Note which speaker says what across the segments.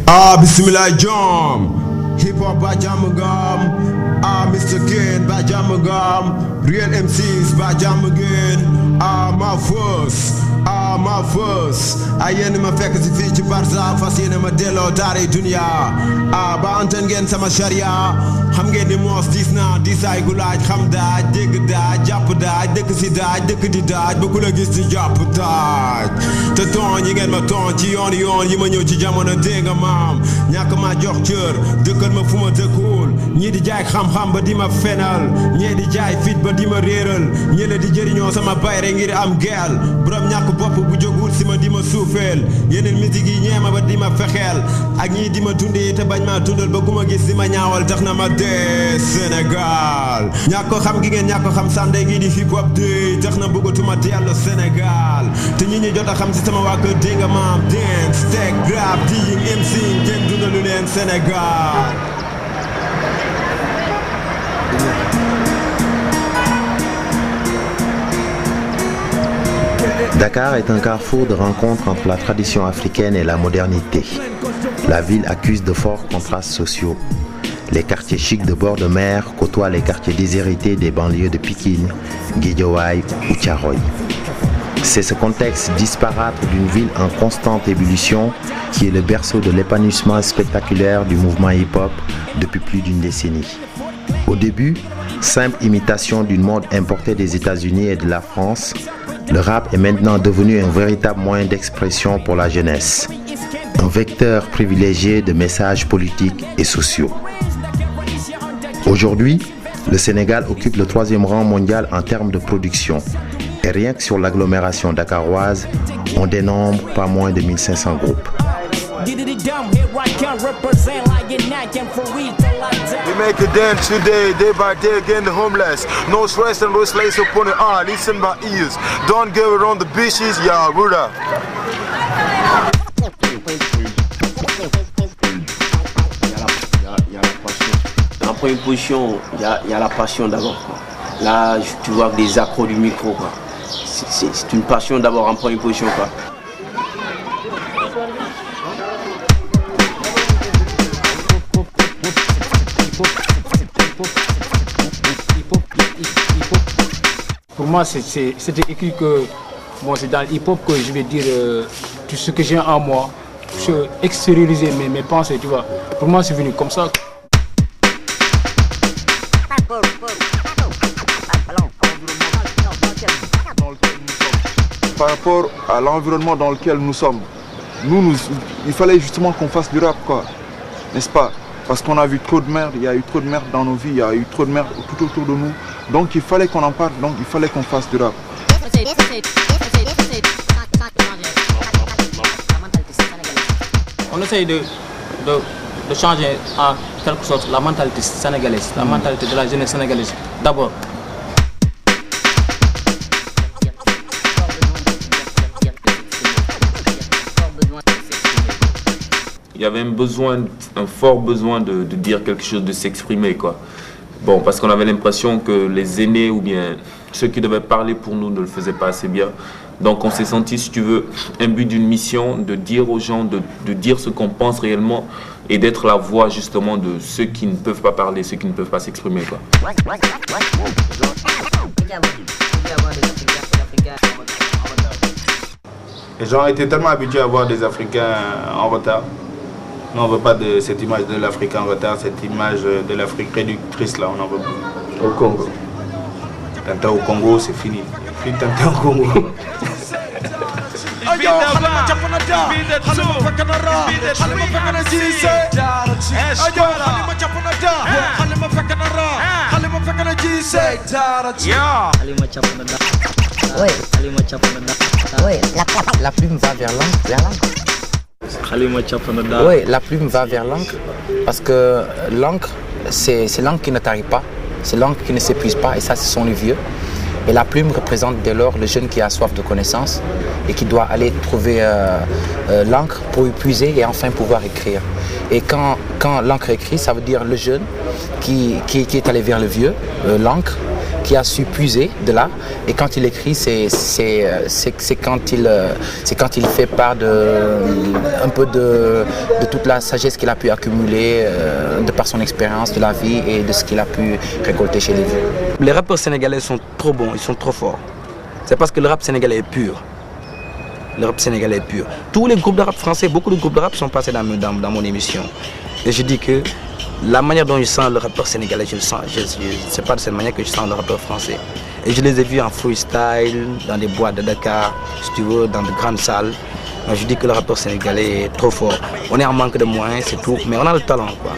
Speaker 1: Bismillah Jam. Hip hop by Jamagam. Mr. Ken by Jamagam. Real MCs by Jamagan. My first. Yéen ma fekk si fii ci Barza fas yéene ma delloo daara dunya. Ba anten ngeen sama sharia. Xam ngeen ni moos diis naa diisaay gu laaj xam daaj dégg daaj jàpp daaj dëkk si daaj dëkk di daaj ba ku la gis di jàpp daaj. Te tooñ yi ngeen ma tooñ ci yoon yi ma ñëw ci jamono dégg nga maam. Ñàkk ma jox cër dëkkal ma fu ma dëkkul. Ñii di jaay xam-xam ba di ma fenal. Ñii di jaay fit ba di ma réeral. Ñii la di jëriñoo sama bayre ngir am geel. Borom ñàkk bopp bu jógul si ma di ma suufeel. Yeneen musique yi ñeema ba di ma fexeel. Ak ñii di ma dundee te bañ ma dundal ba ku ma gis di ma ñaawal tax na ma Sénégal ñàkk ko xam gi ngeen ñàkk ko xam sànde gi di hip hop day tax na bëggatuma dellu Sénégal te ñi jot a xam si sama waa kër dégg nga maam dance tech rap DJing MC kenn dundalu leen Sénégal.
Speaker 2: Dakar est un carrefour de rencontre entre la tradition africaine et la modernité. La ville accuse de forts contrastes sociaux. Les quartiers chics de bord de mer côtoient les quartiers déshérités des banlieues de Pikine, Guédiawaye ou Thiaroye. C'est ce contexte disparate d'une ville en constante ébullition qui est le berceau de l'épanouissement spectaculaire du mouvement hip-hop depuis plus d'une décennie. Au début, simple imitation d'une mode importée des États-Unis et de la France, le rap est maintenant devenu un véritable moyen d'expression pour la jeunesse, un vecteur privilégié de messages politiques et sociaux. Aujourd'hui, le Sénégal occupe le 3e rang mondial en termes de production. Et rien que sur l'agglomération dakaroise, on dénombre pas moins de 1500 groupes.
Speaker 3: We make a dance today, day by day, again the homeless. No stress and no slaves upon the eye, listen by ears. Don't go around the beaches, yeah, Ruda.
Speaker 4: En première position, il y a la passion d'abord. Là, tu vois des accros du micro. C'est une passion d'abord en première position. Quoi.
Speaker 5: Pour moi, c'était écrit que bon, c'est dans le hip-hop que je vais dire tout ce que j'ai en moi, extérioriser mes pensées, tu vois. Pour moi, c'est venu comme ça.
Speaker 3: Par rapport à l'environnement dans lequel nous sommes, il fallait justement qu'on fasse du rap, quoi, n'est-ce pas? Parce qu'on a vu trop de merde, il y a eu trop de merde dans nos vies, il y a eu trop de merde tout autour de nous. Donc il fallait qu'on en parle, donc il fallait qu'on fasse du rap.
Speaker 5: On essaye de changer en quelque sorte la mentalité sénégalaise, la mentalité de la jeunesse sénégalaise d'abord.
Speaker 6: Il y avait un fort besoin de dire quelque chose, de s'exprimer, quoi. Bon, parce qu'on avait l'impression que les aînés ou bien ceux qui devaient parler pour nous ne le faisaient pas assez bien. Donc on s'est senti, si tu veux, imbu d'une mission de dire aux gens, de dire ce qu'on pense réellement et d'être la voix justement de ceux qui ne peuvent pas parler, ceux qui ne peuvent pas s'exprimer, quoi.
Speaker 7: Les gens étaient tellement habitués à voir des Africains en retard. Nous, on ne veut pas de cette image de l'Afrique en retard, cette image de l'Afrique réductrice, là, on n'en veut plus.
Speaker 4: Au Congo.
Speaker 7: Tintin au Congo, c'est fini. Plus de Tintin au Congo.
Speaker 8: Oui, la plume va vers l'encre. Oui, la plume va vers l'encre parce que l'encre, c'est l'encre qui ne tarit pas, c'est l'encre qui ne s'épuise pas et ça, ce sont les vieux. Et la plume représente dès lors le jeune qui a soif de connaissance et qui doit aller trouver l'encre pour y puiser et enfin pouvoir écrire. Et quand l'encre écrit, ça veut dire le jeune qui est allé vers le vieux, l'encre, qui a su puiser de là. Et quand il écrit, c'est quand il fait part un peu de toute la sagesse qu'il a pu accumuler de par son expérience de la vie et de ce qu'il a pu récolter chez les vieux.
Speaker 9: Les rappeurs sénégalais sont trop bons, ils sont trop forts. C'est parce que le rap sénégalais est pur. Le rap sénégalais est pur. Tous les groupes de rap français, beaucoup de groupes de rap sont passés dans mon émission. Et je dis que la manière dont je sens le rappeur sénégalais, je le sens. C'est pas de cette manière que je sens le rappeur français. Et je les ai vus en freestyle, dans des boîtes de Dakar, si tu veux, dans de grandes salles. Donc je dis que le rappeur sénégalais est trop fort. On est en manque de moyens, c'est tout, mais on a le talent, quoi.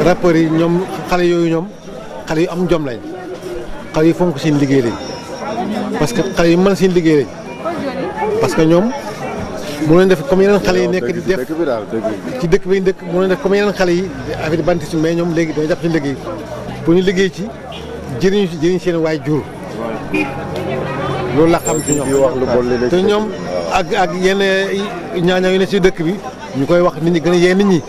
Speaker 10: Rappeurs yi ñoom xale yooyu ñoom xale yu am jom lañ xale yu fonk seen liggéey lañ parce que xale yu mën seen liggéey lañ parce que ñoom mu leen def comme yeneen xale yi nekk di def ci dëkk bi dëkk mu leen def comme yeneen xale yi affaire bantisme mais ñoom léegi dañoo jàpp ci liggéey pour ñu liggéey ci jëriñ seen waay jur loolu la xam ci ñoom te ñoom ak yenn ñaañaa yu ne ci dëkk bi ñu koy wax nit ñi gën a yee nit ñi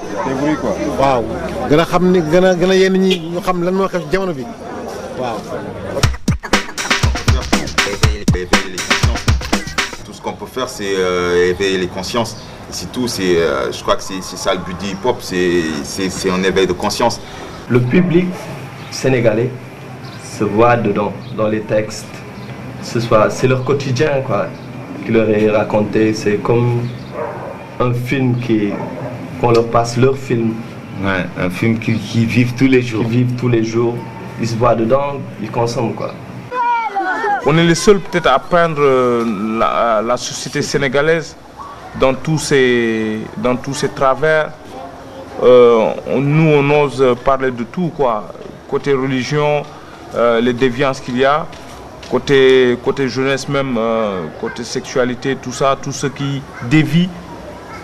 Speaker 10: waaw gën a xam ni gën a yee nit ñi ñu xam lan moo xew ci jamono bi waaw.
Speaker 11: Tout ce qu'on peut faire, c'est éveiller les consciences. C'est tout. Je crois que c'est ça le but du hip-hop, c'est un éveil de conscience.
Speaker 12: Le public sénégalais se voit dedans, dans les textes. C'est leur quotidien, quoi, qui leur est raconté. C'est comme un film qu'on leur passe, leur film.
Speaker 13: Ouais, un film qui vivent tous les jours.
Speaker 12: Qui vivent tous les jours. Ils se voient dedans, ils consomment, quoi.
Speaker 6: On est les seuls peut-être à peindre la société sénégalaise dans tous ses travers. Nous, on ose parler de tout, quoi. Côté religion, les déviances qu'il y a, côté jeunesse même, côté sexualité, tout ça, tout ce qui dévie.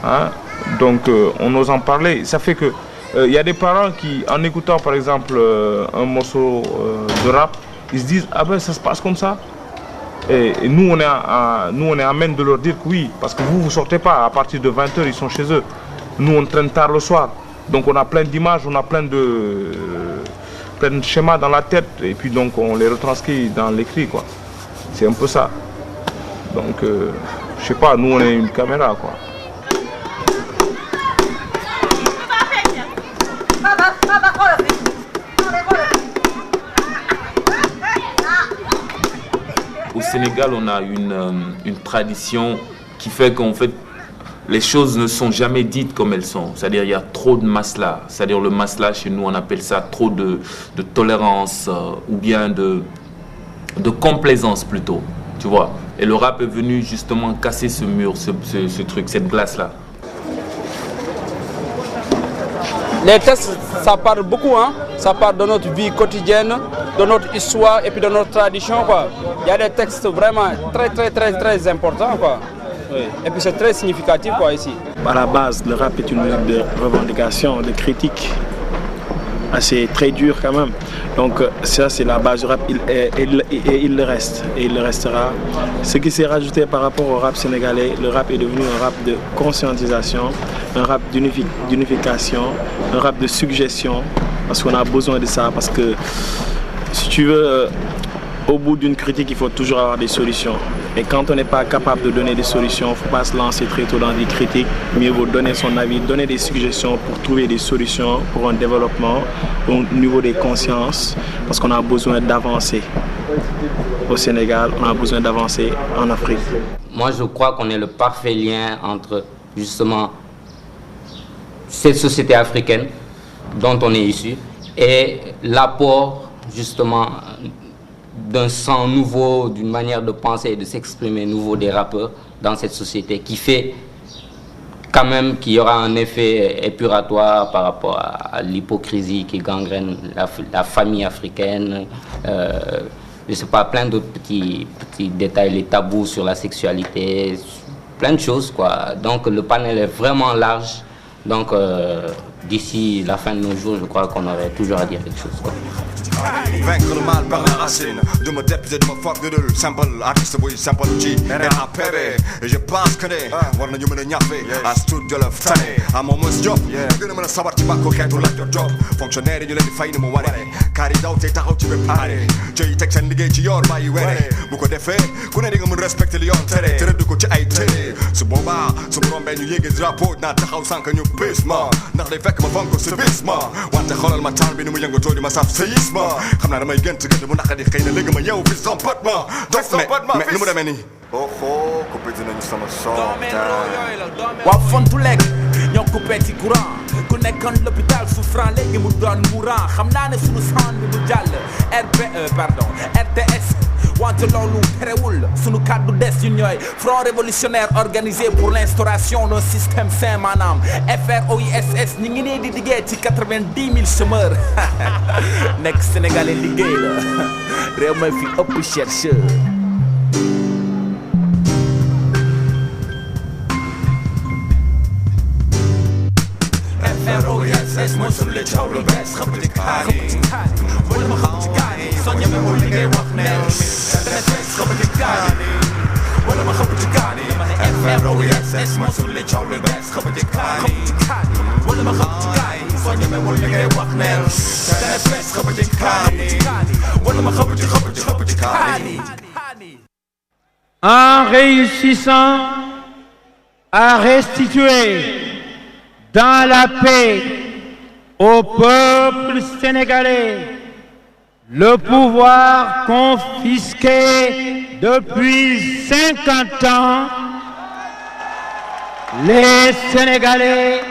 Speaker 6: Hein? Donc on ose en parler. Ça fait que y a des parents qui, en écoutant par exemple un morceau de rap, ils se disent ah ben ça se passe comme ça. Et nous on est à même de leur dire que oui, parce que vous sortez pas, à partir de 20h ils sont chez eux. Nous on traîne tard le soir. Donc on a plein d'images, on a plein de schémas dans la tête et puis donc on les retranscrit dans l'écrit, quoi. C'est un peu ça. Donc je sais pas, nous on est une caméra, quoi. Au Sénégal, on a une tradition qui fait qu'en fait, les choses ne sont jamais dites comme elles sont. C'est-à-dire, il y a trop de masla. C'est-à-dire, le masla, chez nous, on appelle ça trop de tolérance ou bien de complaisance plutôt. Tu vois. Et le rap est venu justement casser ce mur, ce truc, cette glace-là.
Speaker 14: Les textes, ça parle beaucoup, hein? Ça parle de notre vie quotidienne, de notre histoire et puis de notre tradition, quoi. Il y a des textes vraiment très importants, quoi. Oui. Et puis c'est très significatif, quoi, ici.
Speaker 15: À la base, le rap est une musique de revendication, de critique, assez très dur quand même. Donc ça, c'est la base du rap et il le reste, et il le restera. Ce qui s'est rajouté par rapport au rap sénégalais, le rap est devenu un rap de conscientisation, un rap d'unification, un rap de suggestion, parce qu'on a besoin de ça, parce que si tu veux, au bout d'une critique, il faut toujours avoir des solutions. Et quand on n'est pas capable de donner des solutions, il ne faut pas se lancer très tôt dans des critiques. Mieux vaut donner son avis, donner des suggestions pour trouver des solutions pour un développement au niveau des consciences. Parce qu'on a besoin d'avancer au Sénégal, on a besoin d'avancer en Afrique.
Speaker 16: Moi, je crois qu'on est le parfait lien entre justement cette société africaine dont on est issu et l'apport justement d'un sang nouveau, d'une manière de penser et de s'exprimer nouveau des rappeurs dans cette société qui fait quand même qu'il y aura un effet épuratoire par rapport à l'hypocrisie qui gangrène la famille africaine, je sais pas, plein d'autres petits détails, les tabous sur la sexualité, plein de choses, quoi. Donc le panel est vraiment large, donc d'ici la fin de nos jours, je crois qu'on aurait toujours à dire quelque chose, quoi.
Speaker 17: Vaincre le mal par la racine. De me dépiser de me fuck de dul. Simple artiste, oui, simple G. NAPB. Et je pense que ne. War nañu mën a ñafe. À studio la tane. À mon mos job. Gën a mën a sabar ci bàkko xeetu la jot job. Fonctionnaire yi ñu leen di fay ni mu waree. Kaar yi daw tey taxaw ci bépp aare. Jëy teg seen liggéey ci yoon bàyyi were. Bu ko defee ku ne di nga mën respecter li yoon tere. Te rëdd ko ci ay tere. Su boobaa su rombee ñu yéegi drapeau naa taxaw sànq ñu bis ma. Ndax day fekk ma fonk sa bis ma. Wante xoolal ma taan bi ni mu yëngatoo di ma saf séisme. Xam naa damay gënt gënt mu naqadi xëy na léegi ma yeewu fi son pot ma. Mais nu mu demee nii.
Speaker 18: Oh, coupé dinañu sama son.
Speaker 19: Waaw fontu lekk ñoo coupé ci courant. Ku nekkoon l'hôpital souffrant léegi mu doon mourant. Xam naa ne sunu son bi mu jàll. RTS. Wante loolu terewul sunu kàddu des yu ñooy front révolutionnaire organisé pour l'instauration d'un système sain maanaam FROISS ñi ngi nee di liggéey ci 90 000 chômeurs nekk sénégalais liggéey la réew may fi ëpp chercheur. FROISS mooy sunu le coow lu bees xëpp ci kaani wala ma xëpp ci kaani soo ñemee wul li ngay wax ne wala ma xëpp ci kaani FROISS mooy sunu le coow lu bees xëpp ci kaani wala ma xëpp ci kaani soo ñemee wul li ngay wax ne xëpp ci kaani wala ma xëpp ci kaani.
Speaker 20: En réussissant à restituer dans la paix au peuple sénégalais le pouvoir confisqué depuis 50 ans, les Sénégalais,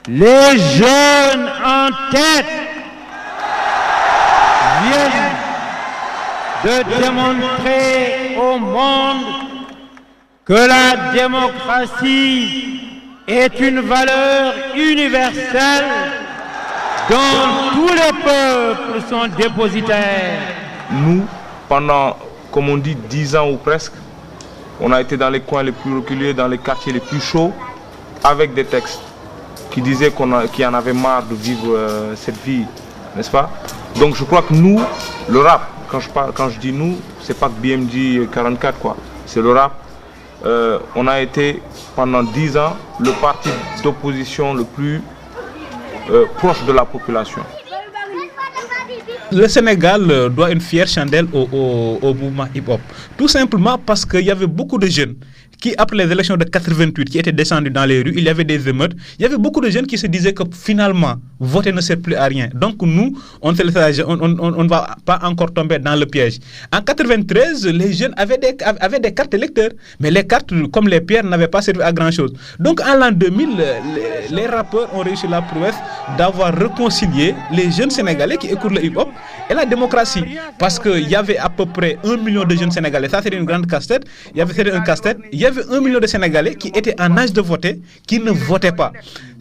Speaker 20: les jeunes en tête, viennent de démontrer au monde que la démocratie est une valeur universelle dont tous les peuples sont dépositaires.
Speaker 6: Nous, pendant, comme on dit, 10 ans ou presque, on a été dans les coins les plus reculés, dans les quartiers les plus chauds, avec des textes qui disaient qu'il y en avait marre de vivre cette vie, n'est-ce pas? Donc je crois que nous, le rap, quand je dis nous, c'est pas que BMG 44 quoi, c'est le rap. On a été pendant 10 ans le parti d'opposition le plus proche de la population.
Speaker 21: Le Sénégal doit une fière chandelle au mouvement hip-hop. Tout simplement parce qu'il y avait beaucoup de jeunes qui, après les élections de 88, qui étaient descendus dans les rues, il y avait des émeutes. Il y avait beaucoup de jeunes qui se disaient que finalement, voter ne sert plus à rien. Donc nous, on ne va pas encore tomber dans le piège. En 93, les jeunes avaient des cartes électeurs, mais les cartes, comme les pierres, n'avaient pas servi à grand-chose. Donc en l'an 2000, les rappeurs ont réussi la prouesse d'avoir réconcilié les jeunes Sénégalais qui écoutent le hip-hop et la démocratie. Parce qu'il y avait à peu près 1 million de jeunes Sénégalais. Ça, c'était une grande casse-tête. Il y avait 1 million de Sénégalais qui étaient en âge de voter, qui ne votaient pas.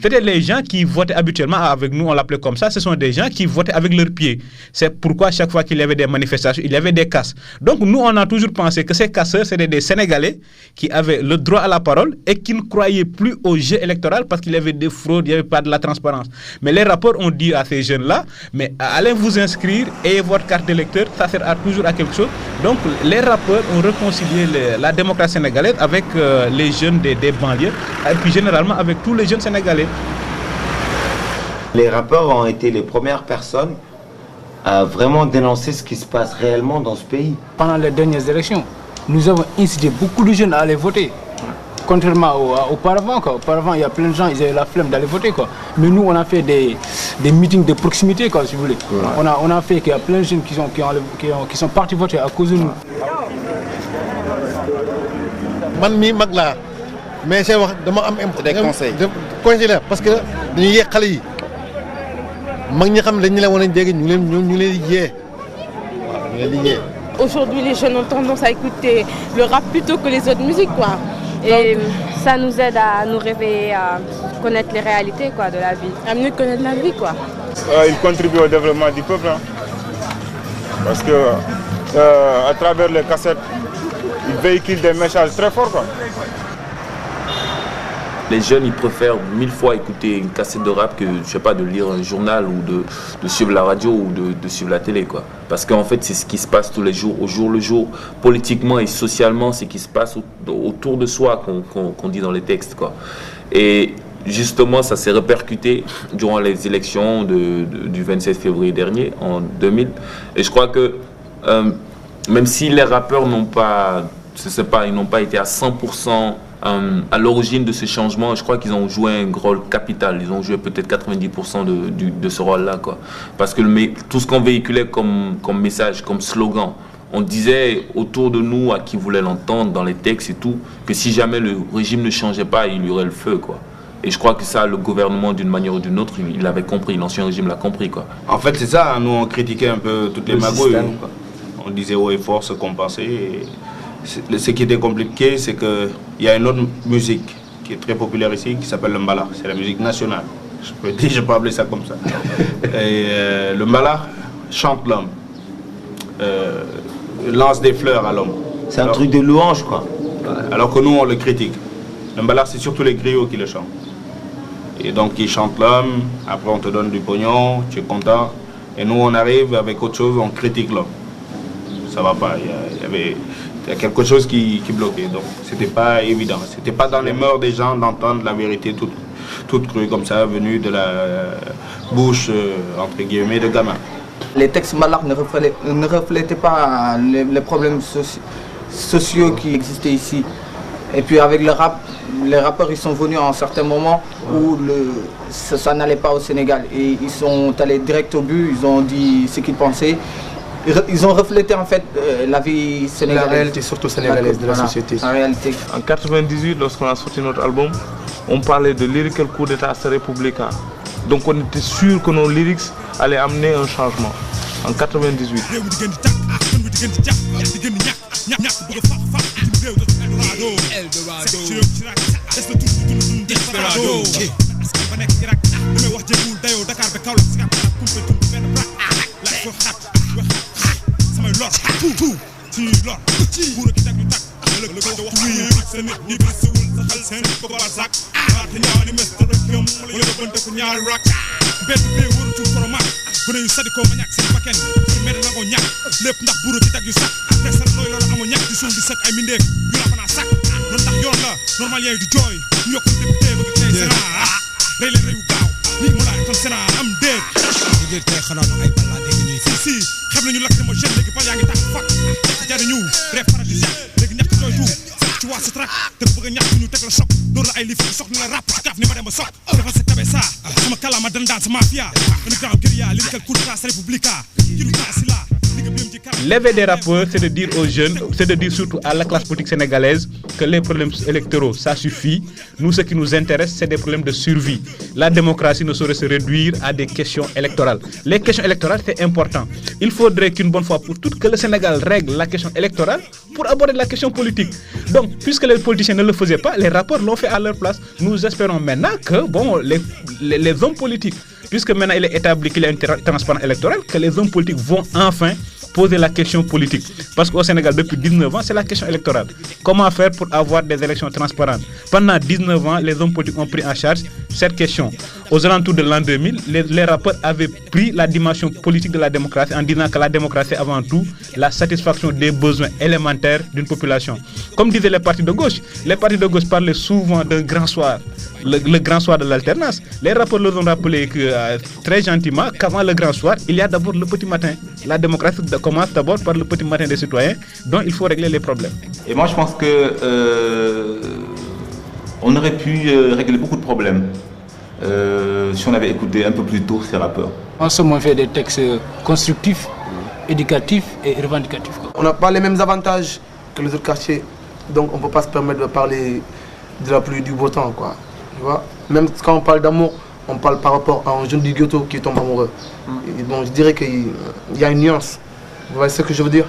Speaker 21: C'était les gens qui votaient habituellement avec nous, on l'appelait comme ça. Ce sont des gens qui votaient avec leurs pieds. C'est pourquoi chaque fois qu'il y avait des manifestations, il y avait des casses. Donc nous, on a toujours pensé que ces casseurs, c'était des Sénégalais qui avaient le droit à la parole et qui ne croyaient plus au jeu électoral parce qu'il y avait des fraudes, il n'y avait pas de la transparence. Mais les rapports ont dit à ces jeunes-là, mais allez vous inscrire, ayez votre carte d'électeur, ça sert toujours à quelque chose. Donc les rappeurs ont réconcilié la démocratie sénégalaise avec les jeunes des banlieues et puis généralement avec tous les jeunes Sénégalais.
Speaker 2: Les rappeurs ont été les premières personnes à vraiment dénoncer ce qui se passe réellement dans ce pays.
Speaker 5: Pendant les dernières élections, nous avons incité beaucoup de jeunes à aller voter. Contrairement auparavant, quoi. Auparavant, il y a plein de gens, ils avaient la flemme d'aller voter, quoi. Mais nous, on a fait des meetings de proximité, quoi, si vous voulez. Ouais. On a fait qu'il y a plein de jeunes qui sont partis voter à cause de nous.
Speaker 10: Mais c'est des conseils. Conseils là, parce que nous sommes
Speaker 22: Aujourd'hui, les jeunes ont tendance à écouter le rap plutôt que les autres musiques, quoi.
Speaker 23: Et ça nous aide à nous réveiller, à connaître les réalités, quoi, de la vie.
Speaker 22: À mieux connaître la vie, quoi.
Speaker 24: Il contribue au développement du peuple, hein. Parce que à travers les cassettes, il véhicule des messages très forts, quoi.
Speaker 6: les jeunes, ils préfèrent 1000 fois écouter une cassette de rap que, je sais pas, de lire un journal ou de suivre la radio ou de suivre la télé, quoi. Parce qu'en fait, c'est ce qui se passe tous les jours, au jour le jour, politiquement et socialement, c'est ce qui se passe autour de soi qu'on dit dans les textes, quoi. Et justement, ça s'est répercuté durant les élections du 27 février dernier, en 2000. Et je crois que même si les rappeurs n'ont pas, ils n'ont pas été à 100% à l'origine de ce changement, je crois qu'ils ont joué un rôle capital. Ils ont joué peut-être 90% de ce rôle-là, quoi. Parce que tout ce qu'on véhiculait comme message, comme slogan, on disait autour de nous, à qui voulait l'entendre, dans les textes et tout, que si jamais le régime ne changeait pas, il y aurait le feu, quoi. Et je crois que ça, le gouvernement, d'une manière ou d'une autre, il l'avait compris, l'ancien régime l'a compris, quoi.
Speaker 1: En fait, c'est ça, nous on critiquait un peu toutes les magouilles. On disait haut et fort ce qu'on pensait. Et ce qui était compliqué, c'est qu'il y a une autre musique qui est très populaire ici, qui s'appelle le mbala. C'est la musique nationale. Je peux appeler ça comme ça. Et le mbala chante l'homme, lance des fleurs à l'homme.
Speaker 13: C'est un truc de louange, quoi.
Speaker 1: Alors que nous, on le critique. Le mbala, c'est surtout les griots qui le chantent. Et donc, ils chantent l'homme, après on te donne du pognon, tu es content. Et nous, on arrive avec autre chose, on critique l'homme. Ça va pas, il y a quelque chose qui bloquait, donc c'était pas évident. C'était pas dans les mœurs des gens d'entendre la vérité toute crue comme ça, venue de la bouche, entre guillemets, de gamin.
Speaker 8: Les textes malak ne reflétaient pas les problèmes sociaux qui existaient ici. Et puis avec le rap, les rappeurs ils sont venus à un certain moment où ça n'allait pas au Sénégal. Et ils sont allés direct au but, ils ont dit ce qu'ils pensaient. Ils ont reflété en fait la vie sénégalaise.
Speaker 3: La réalité surtout sénégalaise de la société.
Speaker 8: En réalité.
Speaker 3: En 98, lorsqu'on a sorti notre album, on parlait de lyrical coup d'état républicain. Donc on était sûr que nos lyrics allaient amener un changement. En 98.
Speaker 21: L'éveil des rappeurs, c'est de dire aux jeunes, c'est de dire surtout à la classe politique sénégalaise que les problèmes électoraux, ça suffit. Nous, ce qui nous intéresse, c'est des problèmes de survie. La démocratie ne saurait se réduire à des questions électorales. Les questions électorales, c'est important. Il faudrait qu'une bonne fois pour toutes, que le Sénégal règle la question électorale pour aborder la question politique. Donc, puisque les politiciens ne le faisaient pas, les rappeurs l'ont fait à leur place. Nous espérons maintenant que les hommes politiques, puisque maintenant il est établi qu'il y a une transparence électorale, que les hommes politiques vont enfin poser la question politique. Parce qu'au Sénégal, depuis 19 ans, c'est la question électorale. Comment faire pour avoir des élections transparentes? Pendant 19 ans, les hommes politiques ont pris en charge cette question. Aux alentours de l'an 2000, les rappeurs avaient pris la dimension politique de la démocratie en disant que la démocratie est avant tout la satisfaction des besoins élémentaires d'une population. Comme disaient les partis de gauche parlaient souvent d'un grand soir, le grand soir de l'alternance. Les rappeurs leur ont rappelé que, très gentiment qu'avant le grand soir, il y a d'abord le petit matin. La démocratie commence d'abord par le petit matin des citoyens, dont il faut régler les problèmes.
Speaker 4: Et moi je pense que on aurait pu régler beaucoup de problèmes si on avait écouté un peu plus tôt ces rappeurs.
Speaker 5: En somme, on fait des textes constructifs, éducatifs et revendicatifs.
Speaker 3: On n'a pas les mêmes avantages que les autres quartiers, donc on ne peut pas se permettre de parler de la pluie du beau temps, quoi. Tu vois? Même quand on parle d'amour, on parle par rapport à un jeune du ghetto qui tombe amoureux. Et donc je dirais qu'il y a une nuance. Vous voyez ce que je veux dire?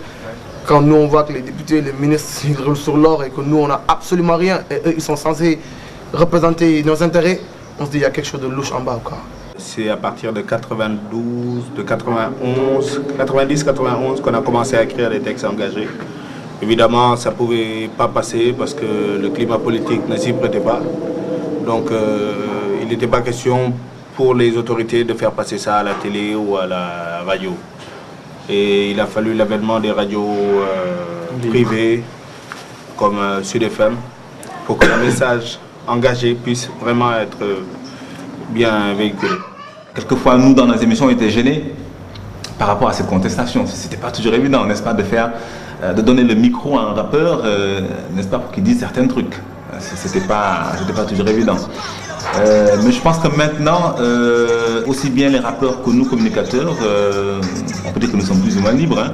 Speaker 3: Quand nous on voit que les députés, les ministres ils roulent sur l'or et que nous on n'a absolument rien et eux ils sont censés représenter nos intérêts, on se dit qu'il y a quelque chose de louche en bas, quoi.
Speaker 1: C'est à partir de 92, de 91, 90-91 qu'on a commencé à écrire des textes engagés. Évidemment, ça ne pouvait pas passer parce que le climat politique ne s'y prêtait pas. Donc il n'était pas question pour les autorités de faire passer ça à la télé ou à la radio. Et il a fallu l'avènement des radios privées comme Sud FM pour que le message engagé puisse vraiment être bien véhiculé.
Speaker 4: Quelquefois, nous, dans nos émissions, on était gênés par rapport à cette contestation. Ce n'était pas toujours évident, n'est-ce pas, de donner le micro à un rappeur, n'est-ce pas, pour qu'il dise certains trucs. C'était pas toujours évident. Mais je pense que maintenant, aussi bien les rappeurs que nous, communicateurs, on peut dire que nous sommes plus ou moins libres. Hein.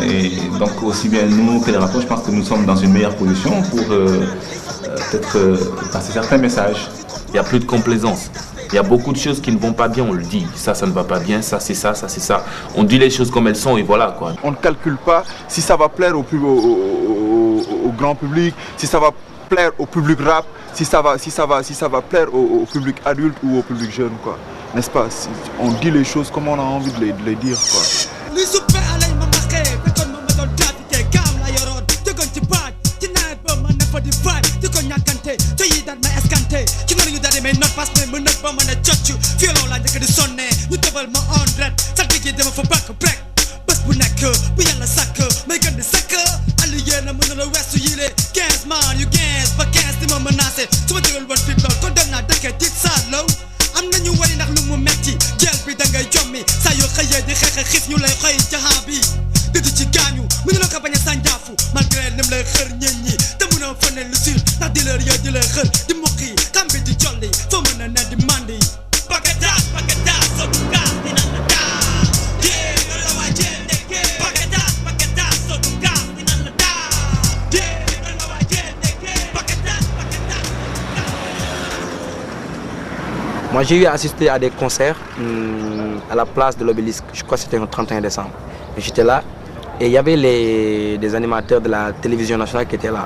Speaker 4: Et donc aussi bien nous que les rappeurs, je pense que nous sommes dans une meilleure position pour peut-être passer certains messages.
Speaker 6: Il n'y a plus de complaisance. Il y a beaucoup de choses qui ne vont pas bien, on le dit. Ça ne va pas bien, ça c'est ça, ça c'est ça. On dit les choses comme elles sont et voilà quoi.
Speaker 7: On ne calcule pas si ça va plaire au grand public, si ça va plaire au public rap, si ça va plaire au public adulte ou au public jeune quoi. N'est-ce pas? On dit les choses comme on a envie de les dire quoi.
Speaker 8: Moi, j'ai eu à assister à des concerts à la place de l'Obélisque. Je crois que c'était le 31 décembre. J'étais là et il y avait des animateurs de la télévision nationale qui étaient là.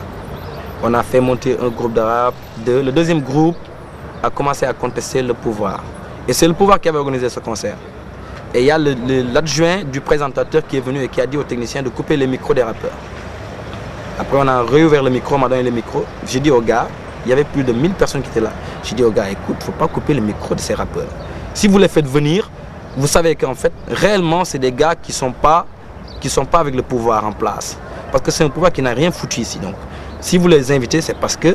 Speaker 8: On a fait monter un groupe de rap. Le deuxième groupe a commencé à contester le pouvoir. Et c'est le pouvoir qui avait organisé ce concert. Et il y a l'adjoint du présentateur qui est venu et qui a dit aux techniciens de couper les micros des rappeurs. Après, on a réouvert le micro, on m'a donné le micro. J'ai dit aux gars, il y avait plus de 1000 personnes qui étaient là. J'ai dit aux gars, écoute, il ne faut pas couper le micro de ces rappeurs. Si vous les faites venir, vous savez qu'en fait, réellement, c'est des gars qui sont pas avec le pouvoir en place. Parce que c'est un pouvoir qui n'a rien foutu ici. Donc, si vous les invitez, c'est parce que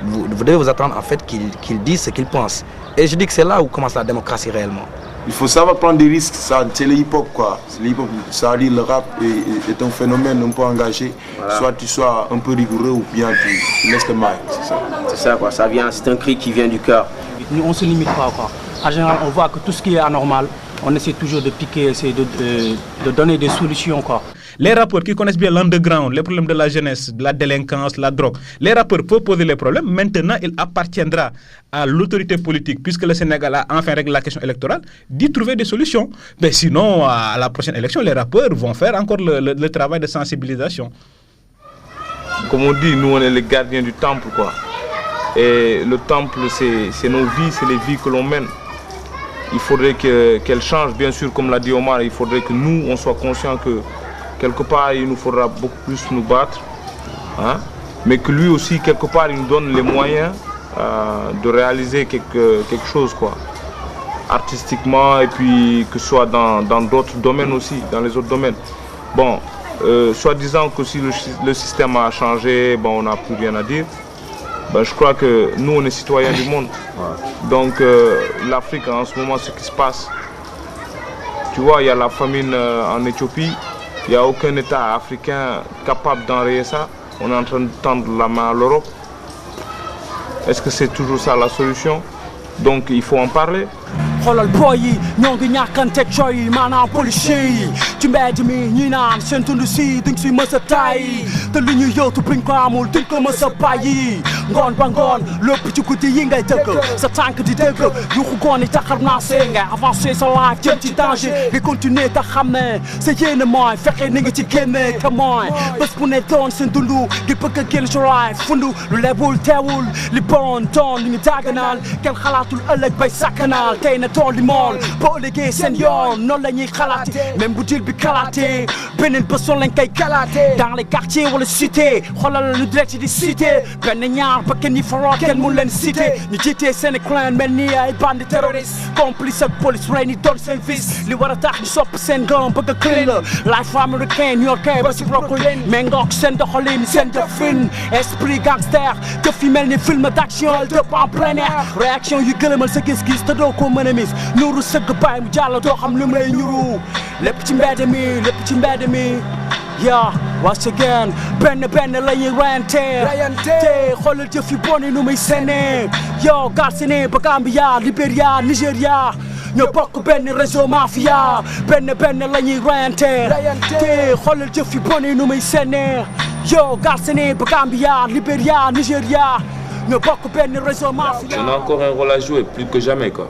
Speaker 8: vous devez vous attendre en fait qu'ils disent ce qu'ils pensent. Et je dis que c'est là où commence la démocratie réellement.
Speaker 7: Il faut savoir prendre des risques, c'est le hip-hop quoi. Le hip-hop, ça dit le rap est un phénomène un peu engagé. Voilà. Soit tu sois un peu rigoureux ou bien tu laisses le mic, c'est ça.
Speaker 9: C'est ça quoi, c'est un cri qui vient du cœur.
Speaker 5: Nous on ne se limite pas quoi. En général, on voit que tout ce qui est anormal, on essaie toujours de piquer, essayer de donner des solutions quoi.
Speaker 21: Les rappeurs qui connaissent bien l'underground, les problèmes de la jeunesse, de la délinquance, la drogue, les rappeurs peuvent poser les problèmes. Maintenant, il appartiendra à l'autorité politique, puisque le Sénégal a enfin réglé la question électorale, d'y trouver des solutions. Mais sinon, à la prochaine élection, les rappeurs vont faire encore le travail de sensibilisation.
Speaker 11: Comme on dit, nous on est les gardiens du temple quoi. Et le temple, c'est nos vies, c'est les vies que l'on mène. Il faudrait qu'elle change, bien sûr, comme l'a dit Omar, il faudrait que nous, on soit conscients que quelque part, il nous faudra beaucoup plus nous battre, hein? Mais que lui aussi, quelque part, il nous donne les moyens de réaliser quelque chose, quoi, artistiquement, et puis que ce soit dans d'autres domaines aussi, dans les autres domaines. Bon, soi-disant que si le système a changé, bon, on n'a plus rien à dire. Ben, je crois que nous, on est citoyens du monde. Donc, l'Afrique, en ce moment, ce qui se passe, tu vois, il y a la famine en Éthiopie. Il n'y a aucun État africain capable d'enrayer ça. On est en train de tendre la main à l'Europe. Est-ce que c'est toujours ça la solution? Donc il faut en parler.
Speaker 12: xoolal boy yi ñoo ngi ñàkkante coy maanaam policier yi ci mbedd mi ñi naan seen tund si duñ si mës a tay te lu ñu yóotu buñ ko amul duñ ko mës a bàyyi ngoon ba ngoon lépp ci guddi yi ngay dëgg sa tànk di dëgg yuxu goon yi taxar naa see ngay avancé sa life jëm ci danger nga continuer te xam ne sa yéene mooy fexe ni nga ci génne te mooy bés bu ne doon seen dundu ngir bëgg a génn ci life fundu lu lebul teewul li bon doon lu ñu daganal kenn xalaatul ëllëg bay sakkanal tey na tool yi mool boo liggéey seen yoon noonu la ñuy xalaate même bu dil bi kalaate beneen bësoon lañ koy kalaate dans les quartiers wala cité xoolal lu direct di cité benn ñaar ba kenn ñi faroot kenn mun leen cité ñu jiitee seen clan mel ni ay bandi terroriste complice ak police rey ni doon seen fils li war a tax ñu sopp seen gëm bëgg a clean la life américain New Yorkais ba si Brooklyn mais ngook seen doxalin seen defin esprit gangster jëf yi mel ni film d'action dëpp en plein air réaction yu gëlëmal sa gis-gis te doo ko mën a mis nuuru sëgg bàyyi mu jàll doo xam lu mu lay ñuru lépp ci mbedd mi yeah once again benn la ñuy reyante te xoolal jëf yu bon yi nu muy sene yo Galsen ba Gambia Libéria Nigéria ñoo bokk benn réseau mafia benn la ñuy reyante te xoolal jëf yu bon yi nu muy sene yo Galsen ba Gambia Libéria Nigéria ñoo bokk benn réseau mafia.
Speaker 6: On a encore un rôle à jouer, plus que jamais, quoi.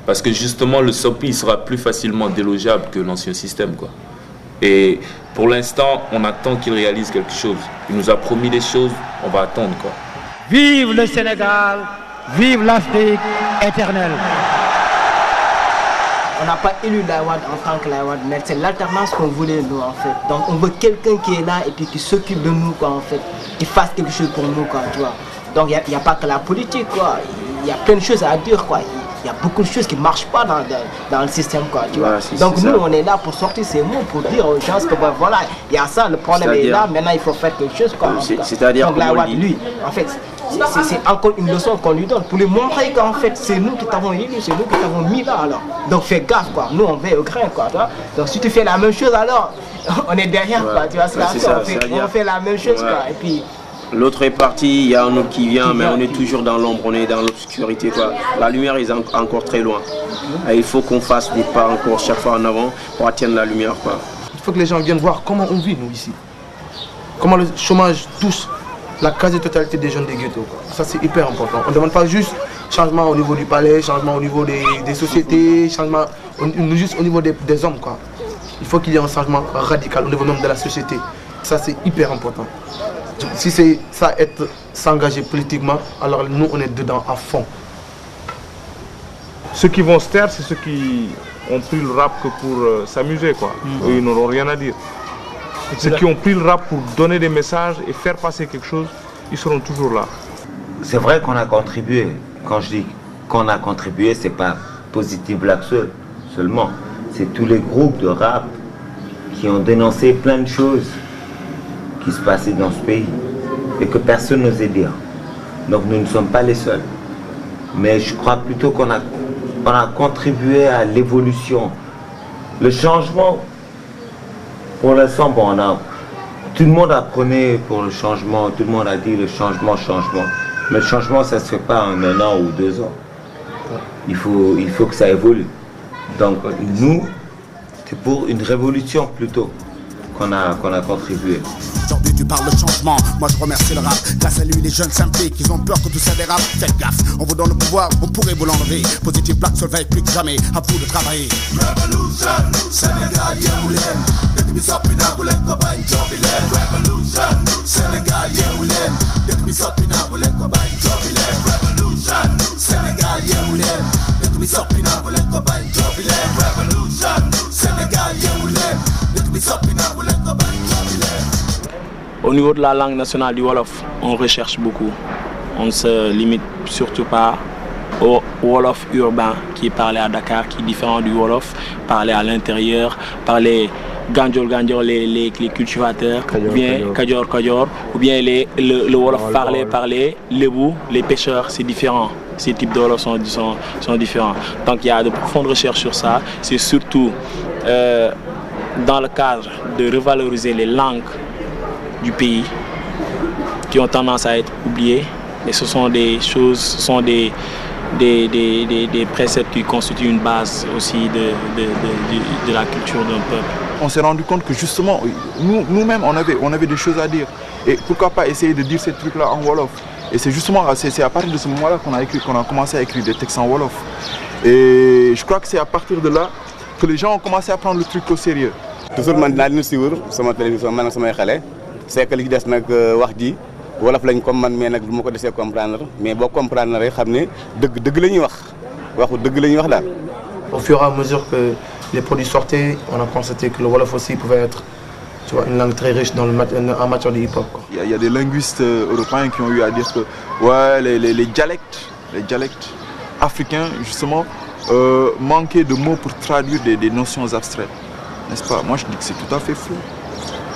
Speaker 6: Parce que justement, le SOPI sera plus facilement délogeable que l'ancien système, quoi. Et pour l'instant, on attend qu'il réalise quelque chose. Il nous a promis des choses, on va attendre, quoi.
Speaker 20: Vive le Sénégal, vive l'Afrique éternelle.
Speaker 14: On n'a pas élu Laïwad en tant que Laïwad, mais c'est l'alternance qu'on voulait nous en fait. Donc on veut quelqu'un qui est là et puis qui s'occupe de nous, quoi, en fait, qui fasse quelque chose pour nous, quoi, tu vois. Donc il n'y a pas que la politique, quoi. Il y a plein de choses à dire, quoi. Il y a beaucoup de choses qui ne marchent pas dans le système, quoi, tu vois. Donc nous, on est là pour sortir ces mots, pour dire aux gens que ben, voilà, il y a ça, le problème est là, maintenant il faut faire quelque chose, quoi.
Speaker 9: C'est-à-dire
Speaker 14: donc Laïwad, lui, en fait, c'est encore une leçon qu'on lui donne pour lui montrer qu'en fait c'est nous qui t'avons élu, c'est nous qui t'avons mis là, alors. Donc fais gaffe, quoi. Nous on veille au grain, quoi, tu vois. Donc si tu fais la même chose, alors on est derrière, quoi, tu vois. On fait la même chose, quoi. Et puis
Speaker 9: l'autre est parti, il y a un autre qui vient, mais on est toujours dans l'ombre, on est dans l'obscurité, quoi. La lumière est encore très loin. Et il faut qu'on fasse des pas encore chaque fois en avant pour atteindre la lumière, quoi.
Speaker 3: Il faut que les gens viennent voir comment on vit, nous, ici. Comment le chômage touche la quasi-totalité des jeunes des ghettos, quoi. Ça, c'est hyper important. On ne demande pas juste changement au niveau du palais, changement au niveau des sociétés, changement juste au niveau des hommes, quoi. Il faut qu'il y ait un changement radical au niveau même de la société. Ça, c'est hyper important. Si c'est ça, être s'engager politiquement, alors nous, on est dedans à fond.
Speaker 11: Ceux qui vont se taire, c'est ceux qui ont pris le rap que pour s'amuser, quoi. Eux, ils n'auront rien à dire. Ceux qui ont pris le rap pour donner des messages et faire passer quelque chose, ils seront toujours là.
Speaker 13: C'est vrai qu'on a contribué. Quand je dis qu'on a contribué, c'est pas Positive Black Soul seulement. C'est tous les groupes de rap qui ont dénoncé plein de choses qui se passaient dans ce pays et que personne n'osait dire. Donc nous ne sommes pas les seuls. Mais je crois plutôt qu'on a contribué à l'évolution. Le changement, pour l'instant, bon, tout le monde apprenait pour le changement, tout le monde a dit le changement. Mais le changement, ça ne se fait pas en 1 an ou 2 ans. Il faut que ça évolue. Donc nous, c'est pour une révolution plutôt qu'on a contribué.
Speaker 15: Aujourd'hui tu parles de changement, moi je remercie le rap. Grâce à lui les jeunes s'impliquent, ils ont peur que tout ça dérape. Faites gaffe, on vous donne le pouvoir, on pourrait vous l'enlever. Positive Black Soul veille plus que jamais, à vous de travailler. Revolution, Sénégal, Yémoulen. Dès que Sapina voulait cobaye, Jobilen. Revolution, Sénégal, Yémoulen. Dès que Sapina voulait cobaye, Jobilen. Revolution, Sénégal, Yémoulen. Dès que Sapina voulait cobaye, Jobilen. Revolution, Sénégal, Yémoulen. Dès que Sapina voulait cobaye, Jobilen.
Speaker 16: Au niveau de la langue nationale du Wolof, on recherche beaucoup. On ne se limite surtout pas au Wolof urbain qui est parlé à Dakar, qui est différent du Wolof parlé à l'intérieur, parlé Ganjol, les cultivateurs, ou bien Kajor, ou bien le Wolof parlé, Lebou, les pêcheurs, c'est différent. Ces types de Wolof sont différents. Donc il y a de profondes recherches sur ça. C'est surtout dans le cadre de revaloriser les langues du pays qui ont tendance à être oubliées, mais ce sont des choses, ce sont des préceptes qui constituent une base aussi de la culture d'un peuple.
Speaker 7: On s'est rendu compte que justement, nous-mêmes, on avait des choses à dire. Et pourquoi pas essayer de dire ces trucs-là en Wolof. Et c'est justement c'est à partir de ce moment-là qu'on a commencé à écrire des textes en Wolof. Et je crois que c'est à partir de là que les gens ont commencé à prendre le truc au sérieux.
Speaker 17: Toujours man dinaa leen suivre sama télévision man ak samay xale c'est que li ci des nag wax ji wolof lañ comme man mais nag du ma ko desee comprendre mais boo comprendre rek xam ne dëgg la ñuy wax waxu dëgg la ñuy wax daal
Speaker 3: au fur et à mesure que les produits sortaient, on a constaté que le Wolof aussi pouvait être, tu vois, une langue très riche en matière de hip-hop.
Speaker 7: Il y a des linguistes européens qui ont eu à dire que ouais, les dialectes africains, justement, manquaient de mots pour traduire des notions abstraites. N'est-ce pas? Moi, je dis que c'est tout à fait faux.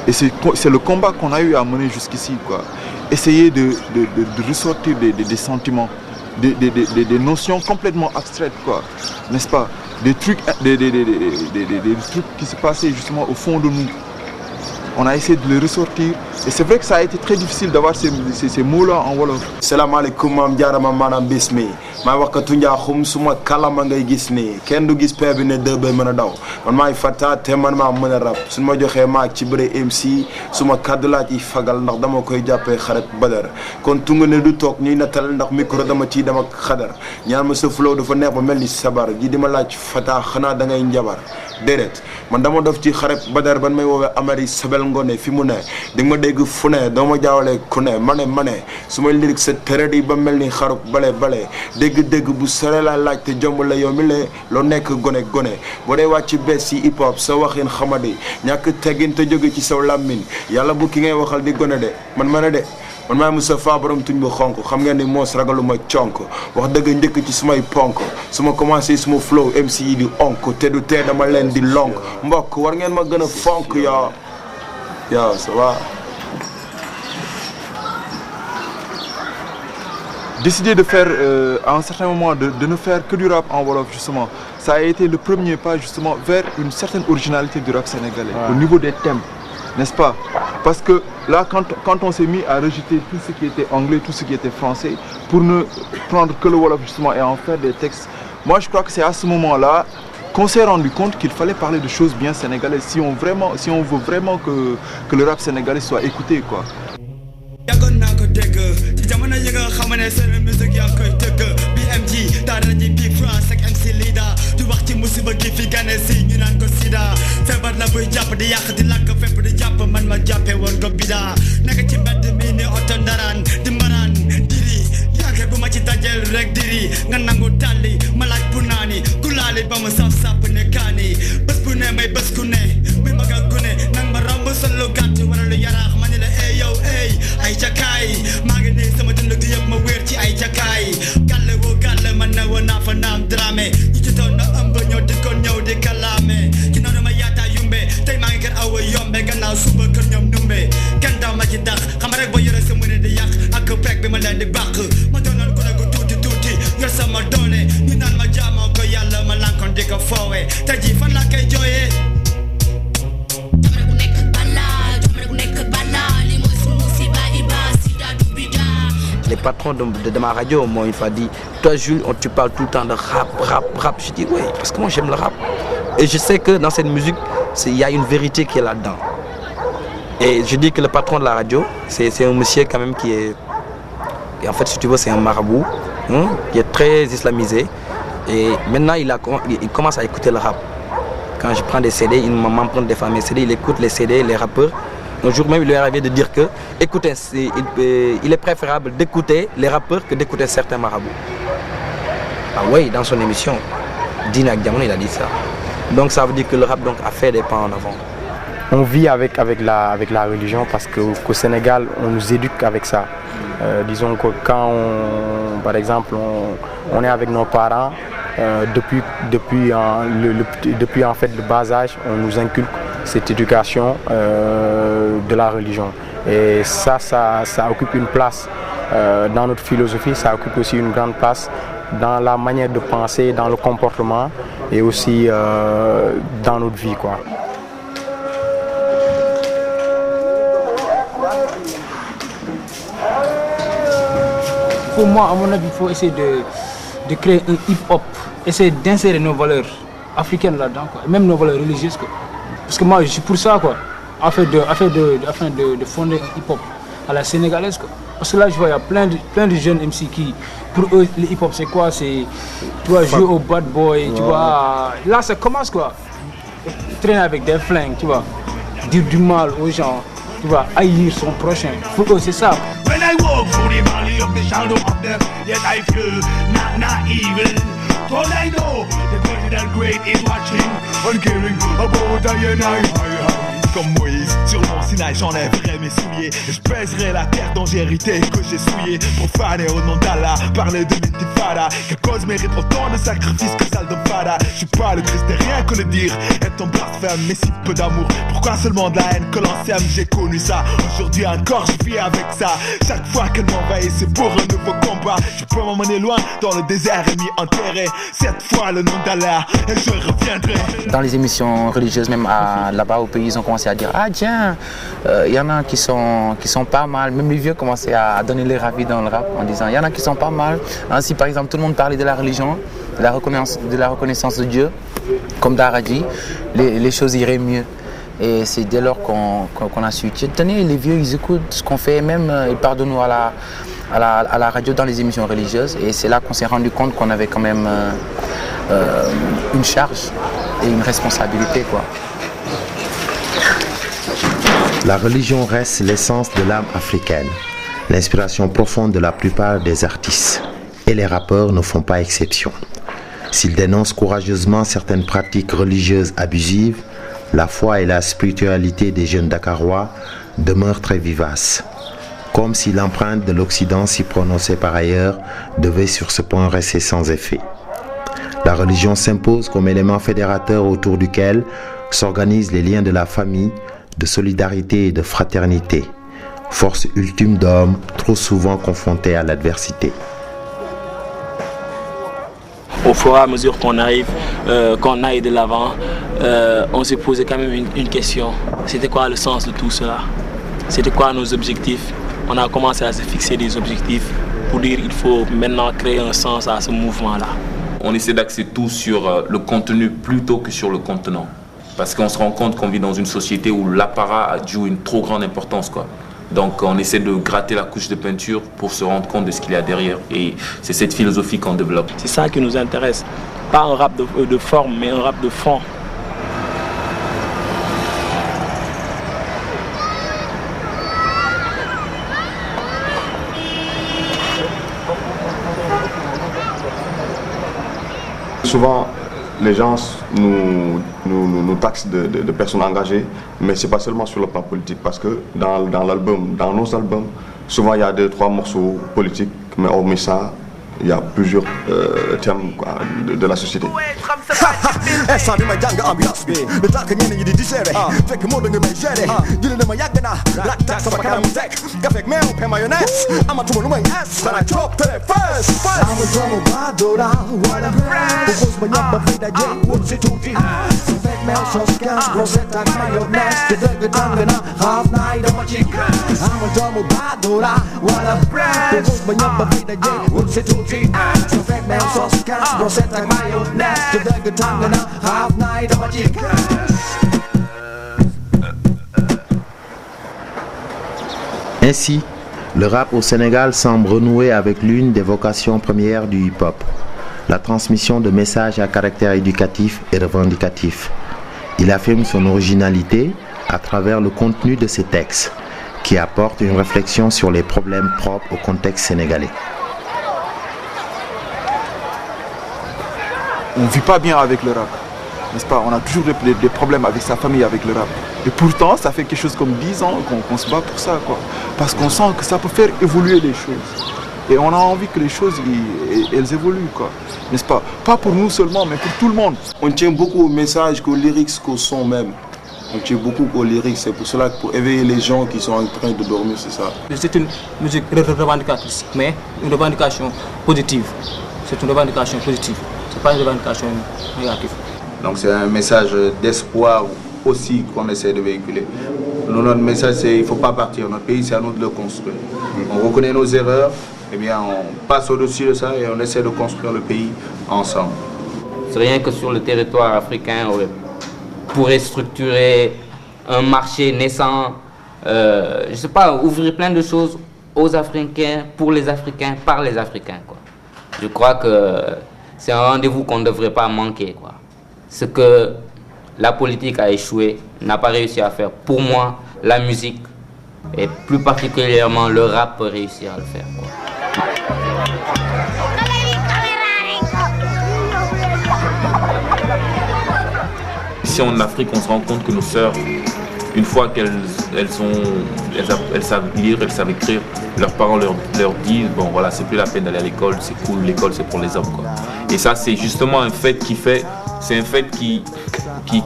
Speaker 7: Et c'est le combat qu'on a eu à mener jusqu'ici, quoi. Essayer de ressortir des sentiments, des notions complètement abstraites, quoi. N'est-ce pas? Des trucs qui se passaient justement au fond de nous. On a essayé de les ressortir et c'est vrai que ça a été très difficile d'avoir ces mots-là en Wolof.
Speaker 2: Salam alaikum mam jarama manam bismi ma wakatu njaaxum suma kalama ngay gis ni kenn du gis pee bi ne deux bay mën a daw man maay fata te man maa mën a rap suñ ma joxee maag ci bëre MC suma kàddu laa ciy fagal ndax dama koy jàppee xaret badar kon tunga ne du toog ñuy nattal ndax micro dama ciy dem ak xadar ñaan ma sa flow dafa neex ba mel ni sabar ji di ma laaj fata xanaa da ngay njabar déedéet man dama def ci xaret badar ban may woowee Amari Sabel Ngone fi mu ne di nga ma dégg fu ne doo ma jaawale ku ne ma ne su may lyrique sa tërët yi ba mel ni xarub bale dégg bu sore la laaj te jomb la yow mi le loo nekk gone boo dee wàcc bees si hip hop sa waxin xamadi ñàkk teggin te jóge ci saw làmmin yàlla bu ki ngay waxal di gone de man maay Moustapha borom tuñ bu xonk xam ngeen ni moos ragaluma conk wax dëgg njëkk ci sumay ponk su ma commencé suma flow MC yi di onk te du tee dama leen di lonk mbokk war ngeen ma gën a fonk yaa ça va.
Speaker 7: Décider de faire, à un certain moment, de ne faire que du rap en Wolof, justement, ça a été le premier pas, justement, vers une certaine originalité du rap sénégalais, au niveau des thèmes, n'est-ce pas? Parce que là, quand on s'est mis à rejeter tout ce qui était anglais, tout ce qui était français, pour ne prendre que le Wolof, justement, et en faire des textes, moi, je crois que c'est à ce moment-là qu'on s'est rendu compte qu'il fallait parler de choses bien sénégalaises, si on veut vraiment que le rap sénégalais soit écouté, quoi.
Speaker 10: jamono yi nga xam ne seen musique yaa koy tëgg BMG daara ji Big France ak MC Lida di wax ci musiba gi fi gane si ñu naan ko sida feebar la buy jàpp di yàq di lakk fépp di jàpp man ma jàppe woon ko bida nekk ci mbedd mi ni oto ndaraan di mbaraan diri yàgge bu ma ci dajel rek diri nga nangu tàlli ma laaj bu naani ku laali ba mu saf sàpp ne kaani bés bu ne may bés ku ne muy mag ak gune nang ma romb sol lu gàtt wala lu yaraax ma ni la yow ay jakaay maa ngi nii sama dund gi yëpp ma wéer ci ay jakaay gàlle woo gàlle man ne woon naa fa naam drame ñu ci doon na ëmb ñëw di ko ñëw di kalaame ci noonu ma yaataa yumbe tey maa ngi kër awa yombe gannaaw suba kër ñoom numbe kenn daaw ma ci dax xam rek ba yore sa mëne di yàq ak peeg bi ma leen di bàq ma doonoon ku ne ko tuuti yor sama doole ñu naan ma jaamoo ko yàlla ma lankoon di ko foowe te ji fan laa koy jooyee
Speaker 18: Les patrons de ma radio m'ont une fois dit, toi Jules, tu parles tout le temps de rap. Je dis oui, parce que moi j'aime le rap. Et je sais que dans cette musique, il y a une vérité qui est là-dedans. Et je dis que le patron de la radio, c'est un monsieur quand même qui est... Et en fait, si tu veux, c'est un marabout, qui est très islamisé. Et maintenant, il commence à écouter le rap. Quand je prends des CD, il m'emprunte des fois mes CD, il écoute les CD, les rappeurs. Un jour même, il lui est arrivé de dire que, écoutez, il est préférable d'écouter les rappeurs que d'écouter certains marabouts. Ah oui, dans son émission, Dina Diamond, il a dit ça. Donc ça veut dire que le rap a fait des pas en avant.
Speaker 19: On vit avec la religion parce qu'au Sénégal, on nous éduque avec ça. Disons que quand, par exemple, on est avec nos parents, depuis en fait le bas âge, on nous inculque cette éducation de la religion. Et ça occupe une place dans notre philosophie, ça occupe aussi une grande place dans la manière de penser, dans le comportement et aussi dans notre vie, quoi.
Speaker 5: Pour moi, à mon avis, il faut essayer de créer un hip-hop, essayer d'insérer nos valeurs africaines là-dedans, quoi. Même nos valeurs religieuses, quoi. Parce que moi, je suis pour ça, quoi, afin de fonder un hip-hop à la sénégalaise, quoi. Parce que là, je vois, il y a plein de jeunes MC qui, pour eux, le hip-hop, c'est quoi? C'est, tu vois, jouer au bad boy, tu vois. Là, ça commence, quoi. Traîner avec des flingues, tu vois. Dire du mal aux gens, tu vois, haïr son prochain. Pour eux, c'est ça.
Speaker 10: When I walk through the valley of the shadow of death, yet I fear not evil. All I know, the president
Speaker 1: great is watching, uncaring about I and I. Comme Moïse, sur mon Sinaï, j'enlèverai mes souliers et je pèserai la terre dont j'ai hérité, que j'ai souillé. Profané au nom d'Allah, parler de l'intifada. Quelle cause mérite autant de sacrifices que celle de Fada? Je suis pas le Christ et rien que le dire est ton blasphème, mais si peu d'amour. Pourquoi seulement de la haine que l'on sème? J'ai connu ça, aujourd'hui encore je vis avec ça. Chaque fois qu'elle m'envahit, c'est pour un nouveau combat. Je peux m'emmener loin dans le désert et m'y enterrer. Cette fois le nom d'Allah et je reviendrai.
Speaker 8: Dans les émissions religieuses, même là-bas au pays, ils ont commencé à dire ah tiens, y en a qui sont pas mal. Même les vieux commençaient à donner leur avis dans le rap en disant il y en a qui sont pas mal. Si par exemple tout le monde parlait de la religion, de la reconnaissance de Dieu, comme Dara dit, les choses iraient mieux. Et c'est dès lors qu'on a su. Tenez, les vieux ils écoutent ce qu'on fait, même ils parlent de nous à la radio dans les émissions religieuses. Et c'est là qu'on s'est rendu compte qu'on avait quand même une charge et une responsabilité, quoi.
Speaker 22: La religion reste l'essence de l'âme africaine, l'inspiration profonde de la plupart des artistes. Et les rappeurs ne font pas exception. S'ils dénoncent courageusement certaines pratiques religieuses abusives, la foi et la spiritualité des jeunes Dakarois demeurent très vivaces. Comme si l'empreinte de l'Occident, si prononcée par ailleurs, devait sur ce point rester sans effet. La religion s'impose comme élément fédérateur autour duquel s'organisent les liens de la famille, de solidarité et de fraternité, force ultime d'hommes trop souvent confrontés à l'adversité.
Speaker 16: Au fur et à mesure qu'on arrive, qu'on aille de l'avant, on s'est posé quand même une question. C'était quoi le sens de tout cela? C'était quoi nos objectifs? On a commencé à se fixer des objectifs pour dire qu'il faut maintenant créer un sens à ce mouvement-là.
Speaker 6: On essaie d'axer tout sur le contenu plutôt que sur le contenant. Parce qu'on se rend compte qu'on vit dans une société où l'apparat joue une trop grande importance, quoi. Donc on essaie de gratter la couche de peinture pour se rendre compte de ce qu'il y a derrière. Et c'est cette philosophie qu'on développe.
Speaker 16: C'est ça qui nous intéresse. Pas un rap de forme, mais un rap de fond.
Speaker 23: Souvent, les gens nous taxent de personnes engagées, mais ce n'est pas seulement sur le plan politique, parce que dans nos albums, souvent il y a 2-3 morceaux politiques, mais hormis ça, il y a plusieurs thèmes de la société.
Speaker 22: Ainsi, le rap au Sénégal semble renouer avec l'une des vocations premières du hip-hop, la transmission de messages à caractère éducatif et revendicatif. Il affirme son originalité à travers le contenu de ses textes, qui apportent une réflexion sur les problèmes propres au contexte sénégalais.
Speaker 7: On ne vit pas bien avec le rap, n'est-ce pas? On a toujours des problèmes avec sa famille, avec le rap. Et pourtant, ça fait quelque chose comme 10 ans qu'on se bat pour ça, quoi. Parce qu'on sent que ça peut faire évoluer les choses. Et on a envie que les choses, elles évoluent, quoi. N'est-ce pas? Pas pour nous seulement, mais pour tout le monde.
Speaker 2: On tient beaucoup au message, qu'aux lyrics, qu'au son même. On tient beaucoup aux lyrics, c'est pour cela que pour éveiller les gens qui sont en train de dormir, c'est ça.
Speaker 5: C'est une musique revendicatrice, mais une revendication positive. C'est une revendication positive, c'est pas une revendication négative.
Speaker 24: Donc c'est un message d'espoir aussi qu'on essaie de véhiculer. Nous, notre message c'est il ne faut pas partir, notre pays c'est à nous de le construire. On reconnaît nos erreurs, et bien on passe au-dessus de ça et on essaie de construire le pays ensemble.
Speaker 25: C'est rien que sur le territoire africain, on pourrait structurer un marché naissant, je ne sais pas, ouvrir plein de choses aux Africains, pour les Africains, par les Africains, quoi. Je crois que c'est un rendez-vous qu'on ne devrait pas manquer, quoi. Ce que la politique a échoué, n'a pas réussi à faire. Pour moi, la musique, et plus particulièrement le rap, peut réussir à le faire, quoi.
Speaker 6: ici en Afrique, on se rend compte que nos sœurs, une fois qu'elles savent lire, elles savent écrire, leurs parents leur disent bon voilà, c'est plus la peine d'aller à l'école, c'est cool, l'école c'est pour les hommes quoi. Et ça c'est justement un fait qui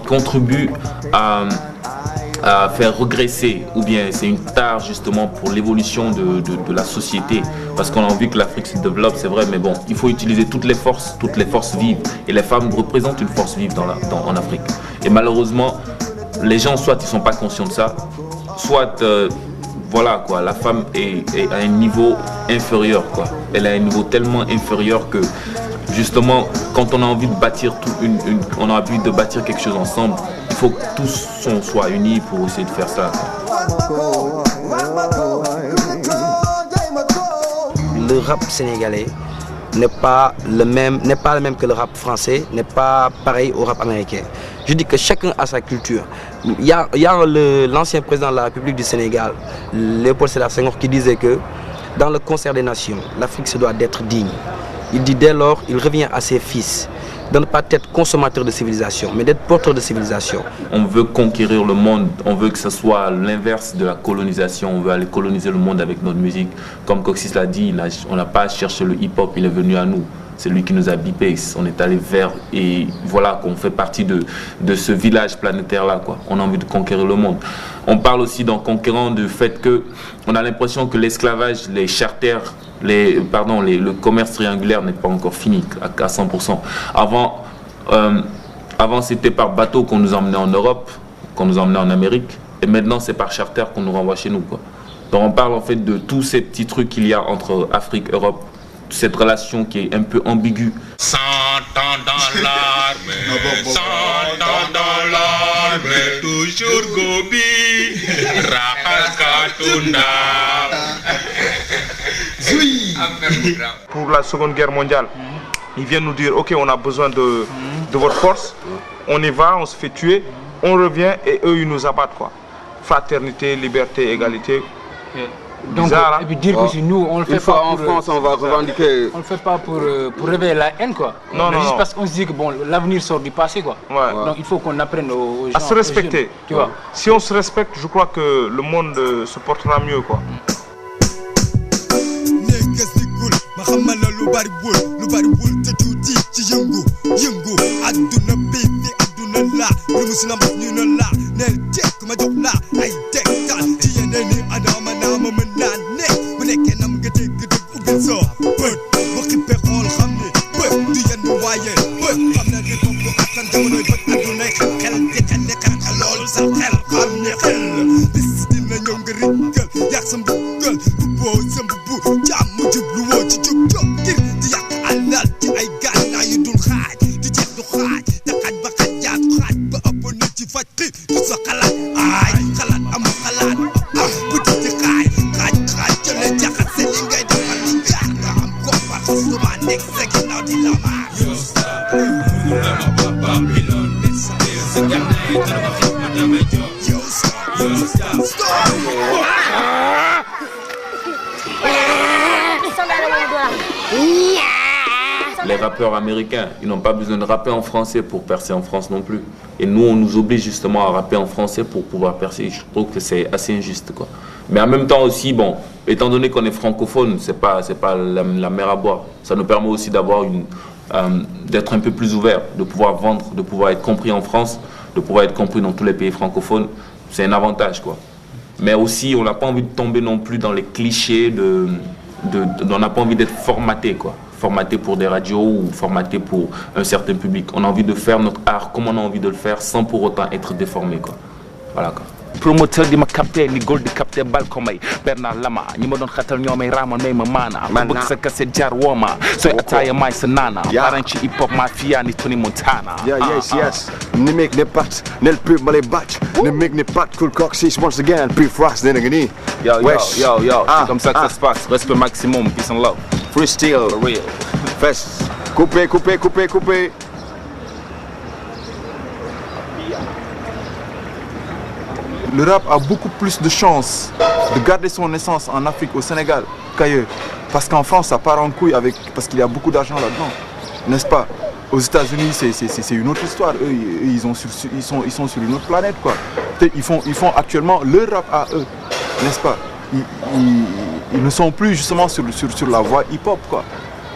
Speaker 6: contribue à faire regresser, ou bien c'est une tare justement pour l'évolution de la société, parce qu'on a envie que l'Afrique se développe, c'est vrai, mais bon, il faut utiliser toutes les forces vives, et les femmes représentent une force vive en Afrique. Et malheureusement, les gens, soit ils sont pas conscients de ça, soit voilà quoi, la femme est à un niveau inférieur quoi. Elle a un niveau tellement inférieur que justement, quand on a envie de bâtir on a envie de bâtir quelque chose ensemble, il faut que tous soient unis pour essayer de faire ça.
Speaker 18: Le rap sénégalais n'est pas le même que le rap français, n'est pas pareil au rap américain. Je dis que chacun a sa culture. Il y a l'ancien président de la République du Sénégal, Léopold Sédar Senghor, qui disait que dans le concert des nations, l'Afrique se doit d'être digne. Il dit dès lors, il revient à ses fils de ne pas être consommateur de civilisation, mais d'être porteur de civilisation.
Speaker 6: On veut conquérir le monde, on veut que ce soit l'inverse de la colonisation, on veut aller coloniser le monde avec notre musique. Comme Coxis l'a dit, on n'a pas cherché le hip-hop, il est venu à nous. C'est lui qui nous a bipé, on est allé vers, et voilà qu'on fait partie de ce village planétaire-là, quoi. On a envie de conquérir le monde. On parle aussi dans Conquérant du fait qu'on a l'impression que l'esclavage, les charters, le commerce triangulaire n'est pas encore fini à 100%. Avant c'était par bateau qu'on nous emmenait en Europe, qu'on nous emmenait en Amérique, et maintenant c'est par charter qu'on nous renvoie chez nous, quoi. Donc on parle en fait de tous ces petits trucs qu'il y a entre Afrique, Europe, cette relation qui est un peu ambiguë.
Speaker 10: 100 ans dans l'arme, 100 ans dans l'arme, toujours Gobi, Rahas Katunda.
Speaker 11: Pour la Seconde Guerre mondiale, ils viennent nous dire ok, on a besoin de votre force, on y va, on se fait tuer, on revient et eux ils nous abattent quoi. Fraternité, liberté, égalité.
Speaker 5: Donc,
Speaker 11: bizarre,
Speaker 5: et puis dire que si nous on le fait pas
Speaker 17: en France, on va revendiquer.
Speaker 5: On le fait pas pour réveiller la haine quoi.
Speaker 11: Non,
Speaker 5: mais juste parce qu'on se dit que bon, l'avenir sort du passé quoi.
Speaker 11: Ouais.
Speaker 5: Donc il faut qu'on apprenne aux gens
Speaker 11: à se respecter.
Speaker 5: jeunes, tu vois.
Speaker 11: Si on se respecte, je crois que le monde se portera mieux quoi.
Speaker 6: Les rappeurs américains, ils n'ont pas besoin de rapper en français pour percer en France non plus. Et nous, on nous oblige justement à rapper en français pour pouvoir percer. Je trouve que c'est assez injuste, quoi. Mais en même temps aussi, bon, étant donné qu'on est francophone, c'est pas la mer à boire. Ça nous permet aussi d'être un peu plus ouvert, de pouvoir vendre, de pouvoir être compris en France, de pouvoir être compris dans tous les pays francophones. C'est un avantage, quoi. Mais aussi, on n'a pas envie de tomber non plus dans les clichés on n'a pas envie d'être formaté, quoi. Formaté pour des radios ou formaté pour un certain public. On a envie de faire notre art comme on a envie de le faire sans pour autant être déformé, quoi. Voilà, quoi.
Speaker 4: Promoteur di ma capté ni gold di capté balko may Bernard Lama ñi ma doon xatal ñoomay ramal may ma maana bëgg sa cassette jar wooma soy ataaya may sa nana paranci hip hop mafia ni Tony Montana.
Speaker 2: Yes ni make ne pat nel pub malay batch ne make ne pat cool Coxis once again puis frost dina nga ni
Speaker 4: yo c'est comme ça que ça se passe. Respect maximum, peace and love, freestyle for real.
Speaker 2: Fest coupé.
Speaker 7: Le rap a beaucoup plus de chances de garder son essence en Afrique, au Sénégal, qu'ailleurs. Parce qu'en France, ça part en couille parce qu'il y a beaucoup d'argent là-dedans. N'est-ce pas? Aux États-Unis, c'est une autre histoire. Eux, ils sont sur une autre planète, quoi. Ils font actuellement leur rap à eux, n'est-ce pas? Ils ne sont plus justement sur la voie hip-hop, quoi.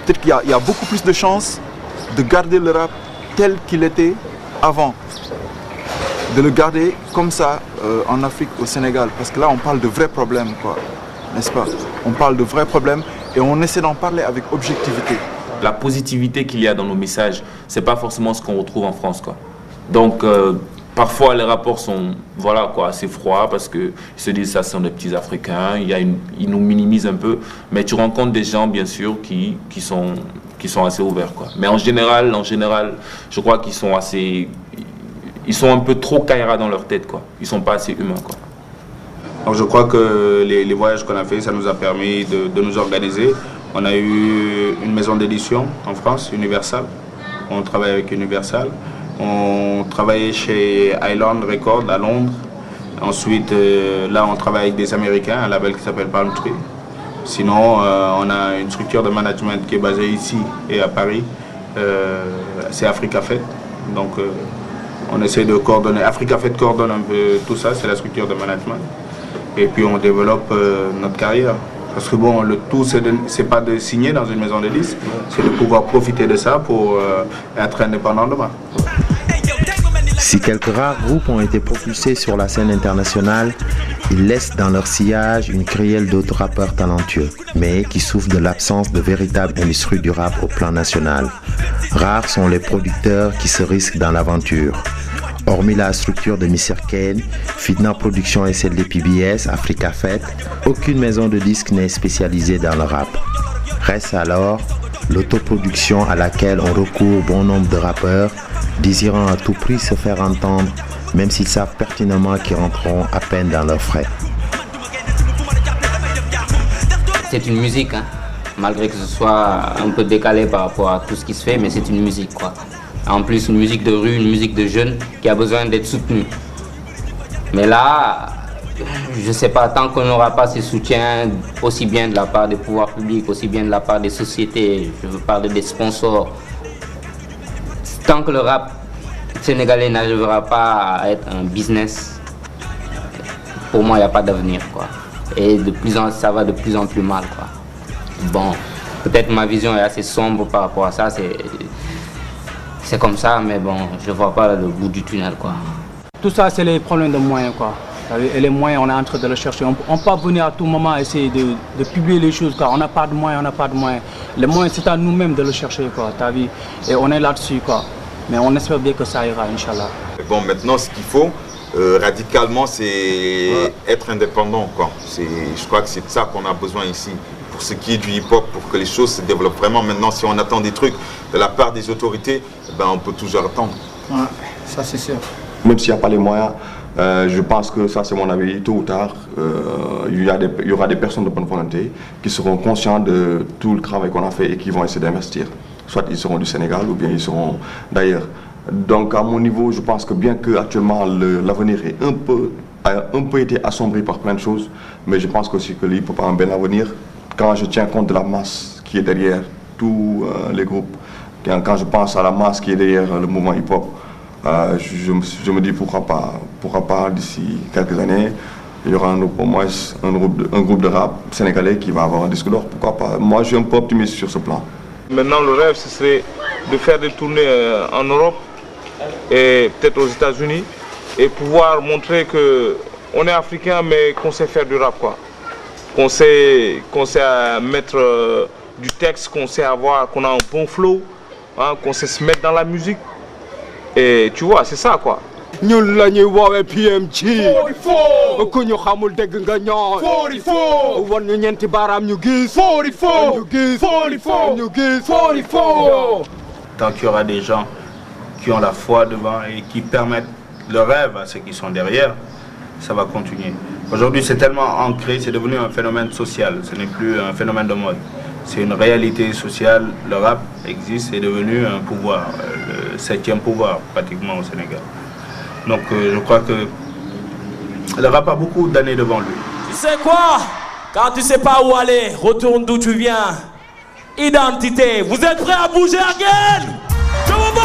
Speaker 7: Peut-être qu'il y a beaucoup plus de chances de garder le rap tel qu'il était avant, de le garder comme ça en Afrique, au Sénégal, parce que là on parle de vrais problèmes, quoi, n'est-ce pas? On parle de vrais problèmes et on essaie d'en parler avec objectivité.
Speaker 6: La positivité qu'il y a dans nos messages, c'est pas forcément ce qu'on retrouve en France, quoi. Donc parfois les rapports sont assez froids parce qu'ils se disent ça sont des petits Africains, ils nous minimisent un peu, mais tu rencontres des gens bien sûr qui sont assez ouverts, quoi. Mais en général, je crois qu'ils sont un peu trop Kaira dans leur tête, quoi. Ils sont pas assez humains, quoi.
Speaker 24: Donc je crois que les voyages qu'on a fait, ça nous a permis de nous organiser. On a eu une maison d'édition en France, Universal. On travaille avec Universal. On travaillait chez Island Records à Londres. Ensuite, là, on travaille avec des Américains, un label qui s'appelle Palm Tree. Sinon, on a une structure de management qui est basée ici et à Paris. C'est Africa Fête. Donc, on essaie de coordonner. Africa Fête coordonne un peu tout ça, c'est la structure de management. Et puis, on développe notre carrière. Parce que bon, le tout, c'est pas de signer dans une maison de disques, c'est de pouvoir profiter de ça pour être indépendant demain.
Speaker 22: Si quelques rares groupes ont été propulsés sur la scène internationale, ils laissent dans leur sillage une crielle d'autres rappeurs talentueux, mais qui souffrent de l'absence de véritable industrie du rap au plan national. Rares sont les producteurs qui se risquent dans l'aventure. Hormis la structure de Mr. Kane, Fitna Production et celle de PBS, Africa Fête, aucune maison de disques n'est spécialisée dans le rap. Reste alors l'autoproduction à laquelle on recourt bon nombre de rappeurs, désirant à tout prix se faire entendre, même s'ils savent pertinemment qu'ils rentreront à peine dans leurs frais.
Speaker 25: C'est une musique, hein. Malgré que ce soit un peu décalé par rapport à tout ce qui se fait, mais c'est une musique, quoi. En plus, une musique de rue, une musique de jeunes qui a besoin d'être soutenue. Mais là, je ne sais pas, tant qu'on n'aura pas ces soutiens, aussi bien de la part des pouvoirs publics, aussi bien de la part des sociétés, je veux parler des sponsors, tant que le rap sénégalais n'arrivera pas à être un business, pour moi, il n'y a pas d'avenir, quoi. Et ça va de plus en plus mal, quoi. Bon, peut-être ma vision est assez sombre par rapport à ça, c'est comme ça, mais bon, je vois pas le bout du tunnel, quoi.
Speaker 5: Tout ça, c'est les problèmes de moyens, quoi. Et les moyens, on est en train de les chercher. On ne peut pas venir à tout moment essayer de publier les choses, quoi. On n'a pas de moyens, on n'a pas de moyens. Les moyens, c'est à nous-mêmes de le chercher, quoi, t'as vu. Et on est là-dessus, quoi. Mais on espère bien que ça ira, Inch'Allah.
Speaker 9: Bon, maintenant, ce qu'il faut, radicalement, c'est être indépendant, quoi. Je crois que c'est de ça qu'on a besoin ici. Pour ce qui est du hip-hop, pour que les choses se développent vraiment. Maintenant, si on attend des trucs de la part des autorités, ben, on peut toujours attendre.
Speaker 5: Ouais, ça c'est sûr.
Speaker 23: Même s'il n'y a pas les moyens, je pense que ça c'est mon avis, tôt ou tard, il y aura des personnes de bonne volonté qui seront conscients de tout le travail qu'on a fait et qui vont essayer d'investir. Soit ils seront du Sénégal ou bien ils seront d'ailleurs. Donc à mon niveau, je pense que bien qu'actuellement l'avenir a un peu été assombri par plein de choses, mais je pense aussi que le hip-hop a un bel avenir. Quand je tiens compte de la masse qui est derrière tous les groupes, quand je pense à la masse qui est derrière le mouvement hip-hop, je me dis pourquoi pas d'ici quelques années, il y aura au moins un groupe de rap sénégalais qui va avoir un disque d'or, pourquoi pas. Moi je suis un peu optimiste sur ce plan.
Speaker 11: Maintenant le rêve ce serait de faire des tournées en Europe et peut-être aux États-Unis et pouvoir montrer qu'on est africain mais qu'on sait faire du rap, quoi. Qu'on sait mettre du texte, qu'on a un bon flow, hein, qu'on sait se mettre dans la musique. Et tu vois, c'est ça, quoi.
Speaker 12: ñun la ñuy woowee PMG ku ñu xamul dégg nga ñoo wan ñu ñeenti baaraam ñu gis
Speaker 24: Tant qu'il y aura des gens qui ont la foi devant et qui permettent le rêve à ceux qui sont derrière, ça va continuer. Aujourd'hui, c'est tellement ancré, c'est devenu un phénomène social, ce n'est plus un phénomène de mode. C'est une réalité sociale, le rap existe, c'est devenu un pouvoir, le 7e pouvoir pratiquement au Sénégal. Donc je crois que le rap a beaucoup d'années devant lui.
Speaker 10: Tu sais quoi? Quand tu sais pas où aller, retourne d'où tu viens. Identité, vous êtes prêts à bouger again? Je vous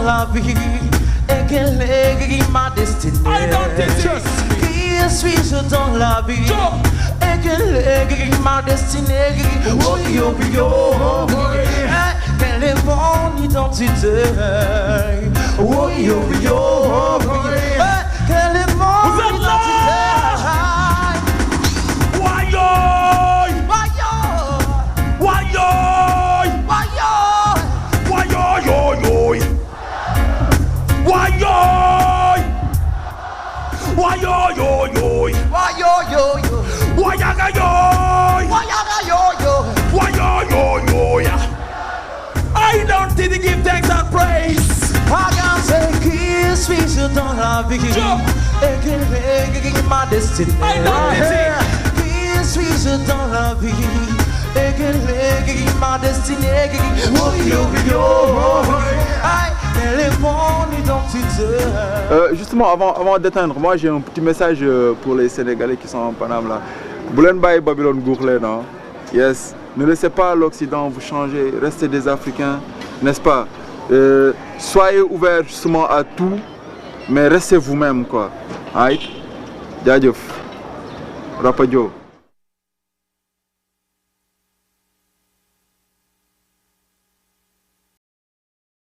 Speaker 10: la vie et quelle est ma destinée. Qui suis-je dans la vie et quelle est ma destinée. Oh yo yo, quelle est mon identité. Oh yo yo, quelle est mon identité. I don't need to give thanks and praise. I can say qui suis-je dans la vie et quelle est ma destinée. Qui suis-je dans la vie et quelle est ma destinée. Oh yo yo, quelle est mon identité.
Speaker 7: Justement, avant d'éteindre, moi j'ai un petit message pour les Sénégalais qui sont en Paname là. Boulen Baye Babylone Gourlé, non? Yes. Ne laissez pas l'Occident vous changer, restez des Africains, n'est-ce pas? Soyez ouverts justement à tout, mais restez vous-même quoi. Aïe, Djadjof, Rapadio.